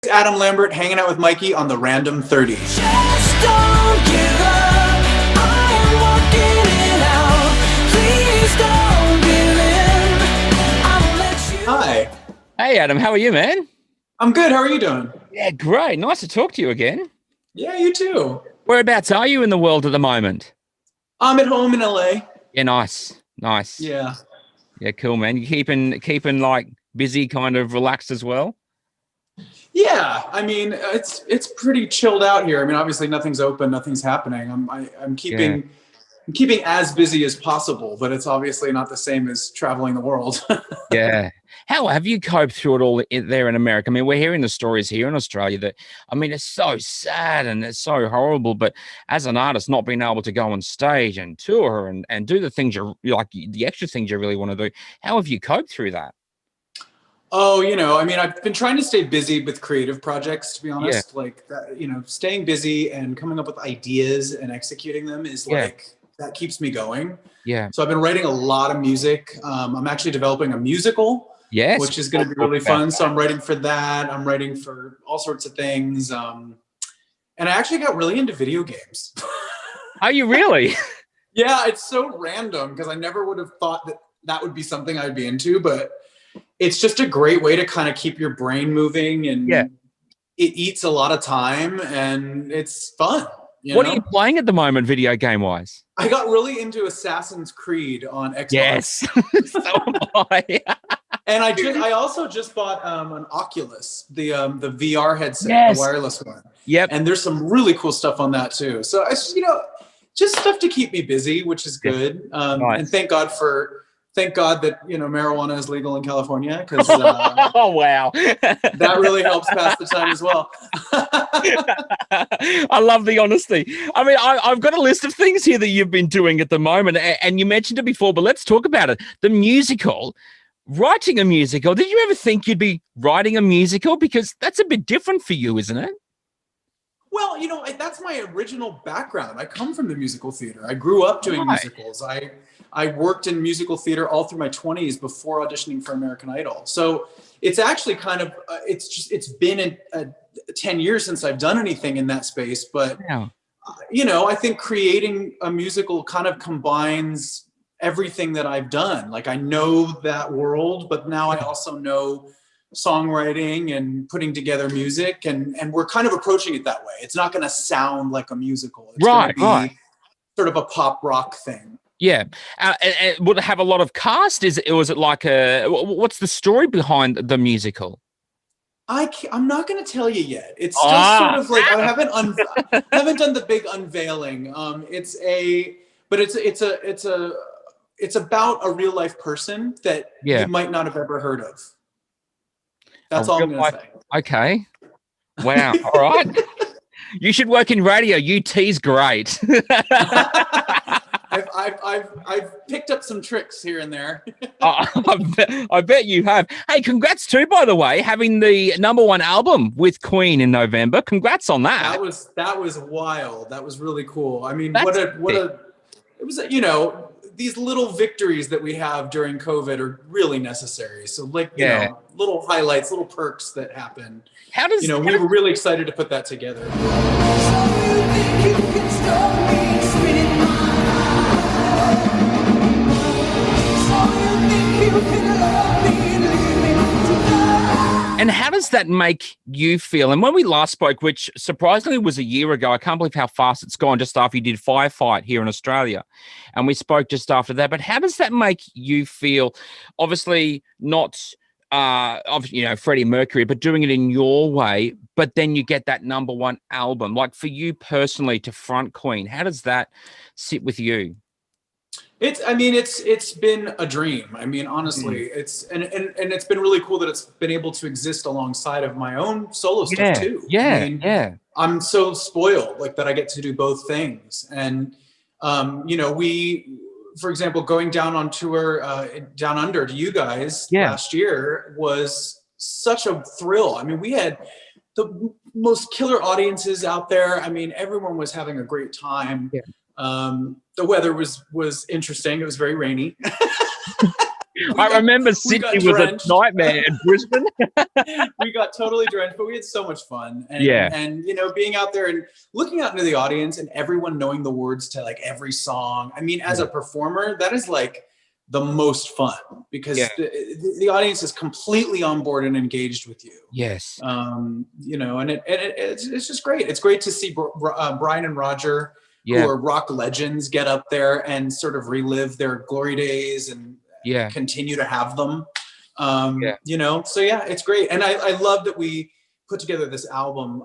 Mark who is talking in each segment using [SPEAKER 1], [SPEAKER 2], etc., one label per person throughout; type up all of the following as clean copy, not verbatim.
[SPEAKER 1] It's Adam Lambert hanging out with Mikey on the Random 30.
[SPEAKER 2] Just don't give up. I am walking it out. Please don't give in. I'll let you.
[SPEAKER 1] Hi.
[SPEAKER 3] Hey, Adam, how are you, man?
[SPEAKER 1] I'm good. How are you doing?
[SPEAKER 3] Yeah, great. Nice to talk to you again.
[SPEAKER 1] Yeah, you too.
[SPEAKER 3] Whereabouts are you in the world at the moment?
[SPEAKER 1] I'm at home in LA.
[SPEAKER 3] Yeah, nice.
[SPEAKER 1] Yeah.
[SPEAKER 3] Yeah, cool, man. You keeping like busy, kind of relaxed as well?
[SPEAKER 1] Yeah, I mean, it's pretty chilled out here. I mean, obviously nothing's open, nothing's happening. I'm keeping as busy as possible, but it's obviously not the same as traveling the world.
[SPEAKER 3] Yeah. How have you coped through it all there in America? I mean, we're hearing the stories here in Australia that, I mean, it's so sad and it's so horrible, but as an artist, not being able to go on stage and tour and do the things you like, the extra things you really want to do. How have you coped through that?
[SPEAKER 1] Oh, I mean, I've been trying to stay busy with creative projects, to be honest.
[SPEAKER 3] Yeah.
[SPEAKER 1] Like that, staying busy and coming up with ideas and executing them is that keeps me going.
[SPEAKER 3] Yeah.
[SPEAKER 1] So I've been writing a lot of music. I'm actually developing a musical.
[SPEAKER 3] Yes.
[SPEAKER 1] Which is going to be really fun. So I'm writing for that. I'm writing for all sorts of things. And I actually got really into video games.
[SPEAKER 3] Are you really?
[SPEAKER 1] Yeah, it's so random because I never would have thought that would be something I'd be into, but it's just a great way to kind of keep your brain moving, and it eats a lot of time and it's fun.
[SPEAKER 3] What are you playing at the moment, video game wise?
[SPEAKER 1] I got really into Assassin's Creed on Xbox.
[SPEAKER 3] Yes. So am I.
[SPEAKER 1] And I also just bought an Oculus, the VR headset, the wireless one.
[SPEAKER 3] Yep.
[SPEAKER 1] And there's some really cool stuff on that too. So it's just stuff to keep me busy, which is good.
[SPEAKER 3] Nice.
[SPEAKER 1] And thank God that marijuana is legal in California, because
[SPEAKER 3] oh wow,
[SPEAKER 1] that really helps pass the time as well.
[SPEAKER 3] I love the honesty. I mean, I've got a list of things here that you've been doing at the moment, and you mentioned it before, but let's talk about it. The musical. Writing a musical. Did you ever think you'd be writing a musical? Because that's a bit different for you, isn't it?
[SPEAKER 1] Well, that's my original background. I come from the musical theater. I grew up doing musicals. I worked in musical theater all through my 20s before auditioning for American Idol. So it's actually kind of, it's been 10 years since I've done anything in that space. But, I think creating a musical kind of combines everything that I've done. Like, I know that world, but now I also know songwriting and putting together music, and we're kind of approaching it that way. It's not going to sound like a musical. It's going to be sort of a pop rock thing.
[SPEAKER 3] Yeah. And would it have a lot of cast? Was it like what's the story behind the musical?
[SPEAKER 1] I'm not going to tell you yet. It's just sort of like, I haven't done the big unveiling. It's about a real life person that you might not have ever heard of. That's all I'm going to say. Okay.
[SPEAKER 3] Wow. All right. You should work in radio. UT's great.
[SPEAKER 1] I've picked up some tricks here and there.
[SPEAKER 3] I bet you have. Hey, congrats too, by the way, having the #1 album with Queen in November. Congrats on that.
[SPEAKER 1] That was wild. That was really cool. I mean, it was these little victories that we have during COVID are really necessary. So little highlights, little perks that happen. We were really excited to put that together.
[SPEAKER 3] And how does that make you feel? And when we last spoke, which surprisingly was a year ago, I can't believe how fast it's gone, just after you did Firefight here in Australia. And we spoke just after that. But how does that make you feel? Obviously not, Freddie Mercury, but doing it in your way. But then you get that #1 album. Like, for you personally to front Queen, how does that sit with you?
[SPEAKER 1] It's been a dream. I mean, honestly, it's been really cool that it's been able to exist alongside of my own solo stuff too. I'm so spoiled that I get to do both things. And we, for example, going down on tour down under to you guys last year was such a thrill. I mean, we had the most killer audiences out there. I mean, everyone was having a great time. The weather was interesting. It was very rainy.
[SPEAKER 3] I remember
[SPEAKER 1] we got
[SPEAKER 3] Sydney was a
[SPEAKER 1] drenched.
[SPEAKER 3] nightmare in Brisbane.
[SPEAKER 1] We got totally drenched, but we had so much fun. And,
[SPEAKER 3] Yeah.
[SPEAKER 1] and being out there and looking out into the audience and everyone knowing the words to like every song. I mean, as a performer, that is like the most fun because the audience is completely on board and engaged with you.
[SPEAKER 3] Yes.
[SPEAKER 1] And it's just great. It's great to see Brian and Roger, who are rock legends, get up there and sort of relive their glory days and continue to have them. So it's great. And I love that we put together this album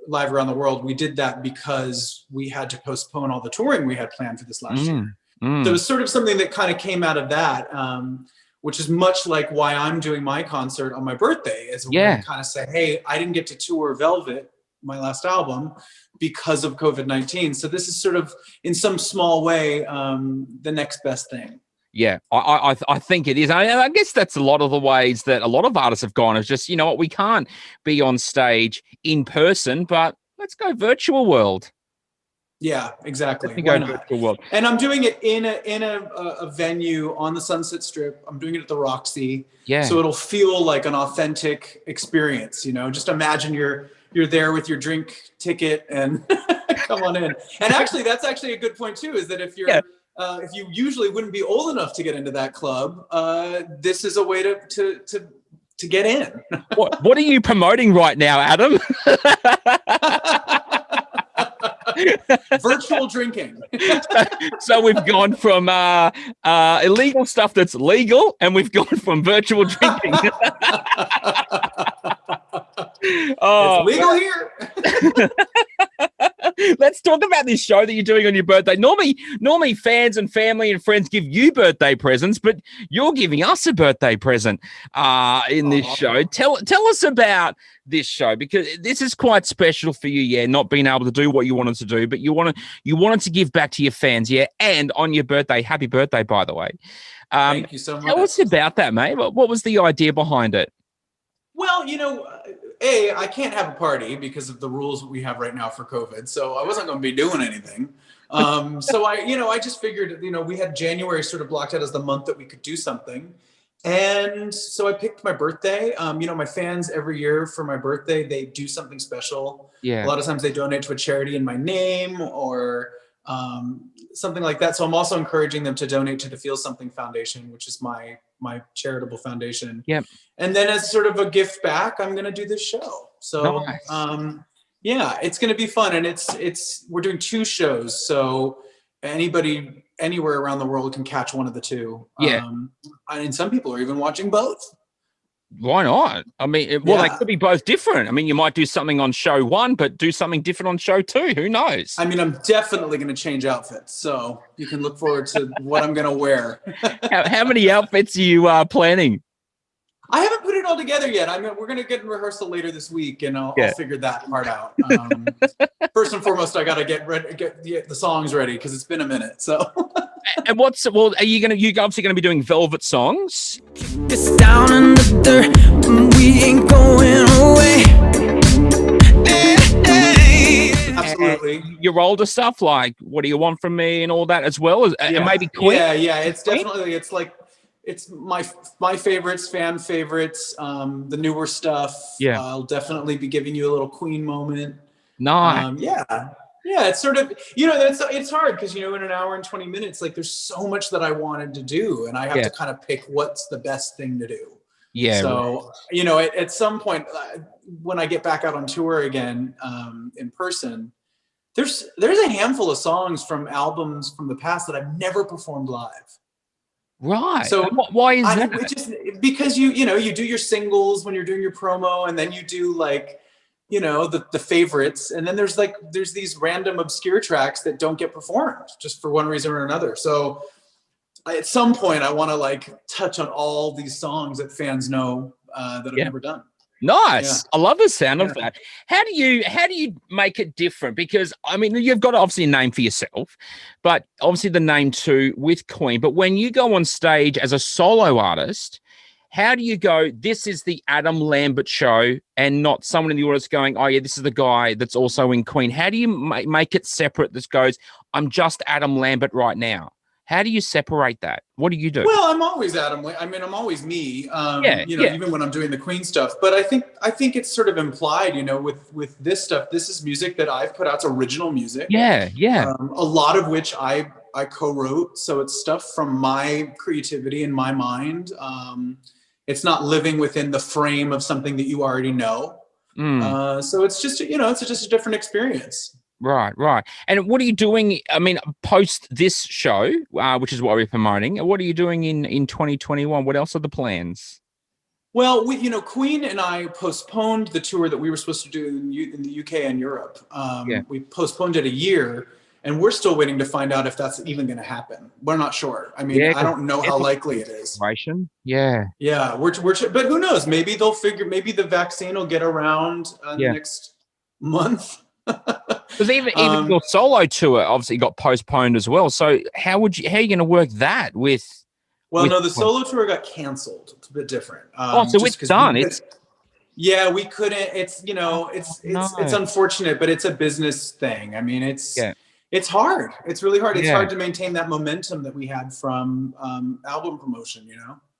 [SPEAKER 1] live around the world. We did that because we had to postpone all the touring we had planned for this last year. So it was sort of something that kind of came out of that, which is much like why I'm doing my concert on my birthday, is to kind of say, hey, I didn't get to tour Velvet, my last album, because of COVID-19. So this is sort of, in some small way, the next best thing.
[SPEAKER 3] Yeah, I think it is. I guess that's a lot of the ways that a lot of artists have gone. Is just, you know what, we can't be on stage in person, but let's go virtual world.
[SPEAKER 1] Yeah, exactly.
[SPEAKER 3] Why not? Virtual world.
[SPEAKER 1] And I'm doing it in a venue on the Sunset Strip. I'm doing it at the Roxy. Yeah. So it'll feel like an authentic experience. Just imagine you're there with your drink ticket and come on in. And actually, that's actually a good point too. Is that if you're if you usually wouldn't be old enough to get into that club, this is a way to get in.
[SPEAKER 3] What are you promoting right now, Adam?
[SPEAKER 1] Virtual drinking.
[SPEAKER 3] So we've gone from illegal stuff that's legal, and we've gone from virtual drinking.
[SPEAKER 1] It's legal here.
[SPEAKER 3] Let's talk about this show that you're doing on your birthday. Normally fans and family and friends give you birthday presents, but you're giving us a birthday present in this show. Tell us about this show, because this is quite special for you, not being able to do what you wanted to do, but you wanted to give back to your fans, and on your birthday. Happy birthday, by the way.
[SPEAKER 1] Thank you so much.
[SPEAKER 3] Tell us about that, mate. What was the idea behind it?
[SPEAKER 1] Well, I can't have a party because of the rules we have right now for COVID. So I wasn't going to be doing anything. So I just figured, we had January sort of blocked out as the month that we could do something. And so I picked my birthday. My fans every year for my birthday, they do something special. Yeah. A lot of times they donate to a charity in my name or something like that. So I'm also encouraging them to donate to the Feel Something Foundation, which is my charitable foundation. Yep. And then as sort of a gift back, I'm going to do this show. So, nice. It's going to be fun. And we're doing 2 shows. So anybody anywhere around the world can catch one of the 2. Yeah. And some people are even watching both.
[SPEAKER 3] Why not? I mean, they could be both different. I mean, you might do something on show 1, but do something different on show 2. Who knows?
[SPEAKER 1] I mean, I'm definitely going to change outfits. So you can look forward to what I'm going to wear.
[SPEAKER 3] How many outfits are you planning?
[SPEAKER 1] I haven't put it all together yet. We're going to get in rehearsal later this week, and I'll figure that part out. First and foremost, I got to get the songs ready because it's been a minute. So.
[SPEAKER 3] And are you obviously going to be doing Velvet songs?
[SPEAKER 2] It's down in the dirt, we ain't going away.
[SPEAKER 1] Absolutely.
[SPEAKER 3] And your older stuff, like What Do You Want From Me and all that as well, and maybe Queen?
[SPEAKER 1] Yeah, it's definitely, it's my favorites, fan favorites, the newer stuff. Yeah. I'll definitely be giving you a little Queen moment.
[SPEAKER 3] Nice.
[SPEAKER 1] Yeah, it's sort of, it's hard because, in an hour and 20 minutes, like there's so much that I wanted to do and I have to kind of pick what's the best thing to do. Yeah. So, at some point when I get back out on tour again, in person, there's a handful of songs from albums from the past that I've never performed live.
[SPEAKER 3] Right. So why is that?
[SPEAKER 1] Just because you do your singles when you're doing your promo, and then you do the favorites, and then there's these random obscure tracks that don't get performed just for one reason or another. So at some point I want to touch on all these songs that fans know that I've never done.
[SPEAKER 3] Nice. Yeah. I love the sound of that. How do you make it different? Because I mean, you've got obviously a name for yourself, but obviously the name too with Queen. But when you go on stage as a solo artist, how do you go, this is the Adam Lambert show, and not someone in the audience going, oh yeah, this is the guy that's also in Queen? How do you make it separate? This goes, I'm just Adam Lambert right now. How do you separate that? What do you do?
[SPEAKER 1] Well, I'm always Adam. I mean, I'm always me. Even when I'm doing the Queen stuff. But I think it's sort of implied, with this stuff. This is music that I've put out. It's original music.
[SPEAKER 3] Yeah.
[SPEAKER 1] A lot of which I co-wrote. So it's stuff from my creativity and my mind. It's not living within the frame of something that you already know. So it's just it's just a different experience.
[SPEAKER 3] Right. And what are you doing? I mean, post this show, which is what we're promoting, what are you doing in 2021? What else are the plans?
[SPEAKER 1] Well, Queen and I postponed the tour that we were supposed to do in the UK and Europe. We postponed it a year, and we're still waiting to find out if that's even going to happen. We're not sure. I mean, I don't know how likely it is. Yeah. But who knows? Maybe maybe the vaccine will get around the next month.
[SPEAKER 3] Because even your solo tour obviously got postponed as well. So how are you going to work that with?
[SPEAKER 1] Well, no, the solo tour got canceled. It's a bit different.
[SPEAKER 3] So it's done.
[SPEAKER 1] We couldn't. It's unfortunate, but it's a business thing. I mean, it's hard. It's really hard. It's hard to maintain that momentum that we had from album promotion.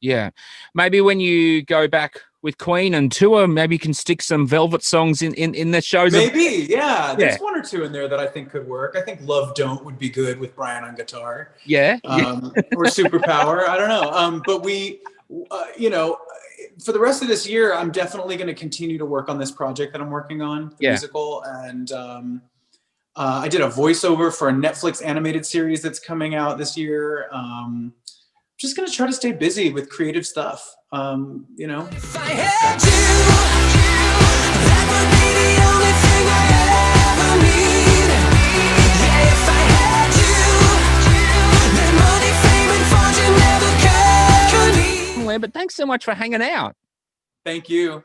[SPEAKER 3] Yeah, maybe when you go back with Queen and tour, maybe you can stick some Velvet songs in the shows.
[SPEAKER 1] Maybe, There's one or two in there that I think could work. I think "Love Don't" would be good with Brian on guitar. Or "Superpower." I don't know. But we, for the rest of this year, I'm definitely going to continue to work on this project that I'm working on, the musical, and I did a voiceover for a Netflix animated series that's coming out this year. Just going to try to stay busy with creative stuff,
[SPEAKER 2] If I had you, that would be the only thing I ever need. Yeah, if I had you, then money, fame, and fortune never could be.
[SPEAKER 3] Lambert, thanks so much for hanging out.
[SPEAKER 1] Thank you.